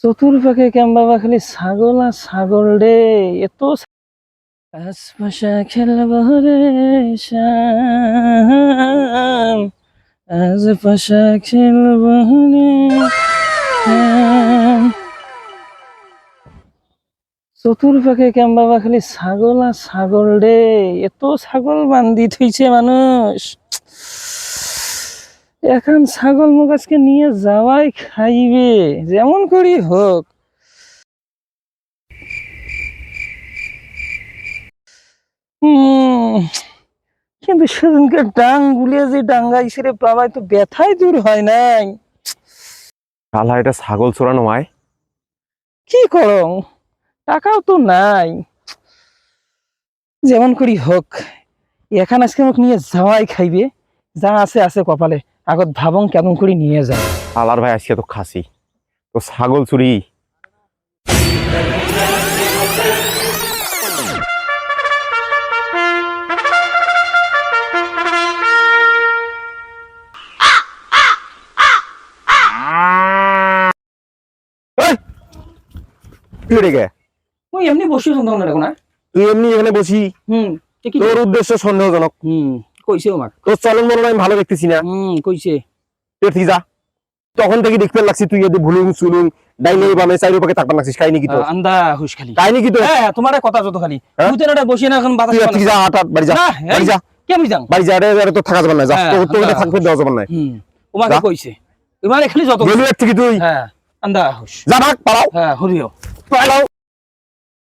চতুর্পাকে কেমবা খালি ছাগল আর ছাগল রে এত আশপাশা খেলব রে শ্যাম আশপাশা খেলব রে শ্যাম। চতুর্পাকে কেমবা খালি ছাগল আর ছাগল রে এত ছাগল বান্ধি থইছে মানুষ। এখন ছাগল মুখ আজকে নিয়ে যাওয়াই খাইবে যেমন করি হোক। কিন্তু সেদিনকে ডাং গুলিয়ে যে ডাঙ্গাইছে রে বাবাই তো ব্যথাই দূর হয় নাই। আল্লাহ, এটা ছাগল চোরানো হয়। কি করো, টাকাও তো নাই, যেমন করি হোক এখন আজকে মোক নিয়ে যাওয়াই খাইবে। যা আছে আছে কপালে, আগত ভাবং কেমন করে নিয়ে যায়। আল্লাহর ভাই, আজকে তো খাসি তো ছাগল চুরি। তুই এমনি বসে শুনতাম না দেখো না। তুই এমনি এখানে বসি, তোর উদ্দেশ্য সন্দেহজনক। কইছে আমার তোর চলন বলন আমি ভালো দেখতেছি না। কইছে তুই ঠিক যা, তখন থেকে দেখতে লাগছি তুই এদি ভুলুং চুলুং ডাইনে বামে চাইরো পাকে থাকবার লাগছিস। কাহিনী কি তো আন্দা হুশ খালি কাহিনী কি তো? হ্যাঁ তোমার কথা যত খালি তুই তো এটা বসে না এখন বাতাস তুই ঠিক যা, হাট বাড়ি যা, বাড়ি যা, কি আমি যাং বাড়ি যা রে। তো থাকা যাবে না, যা তোর থাকতে দেওয়া যাবে না। তোমাকে কইছে তোমার খালি যত গেলি থেকে তুই হ্যাঁ আন্দা হুশ যা, ভাগ পালাও, হ্যাঁ হরিও পালাও।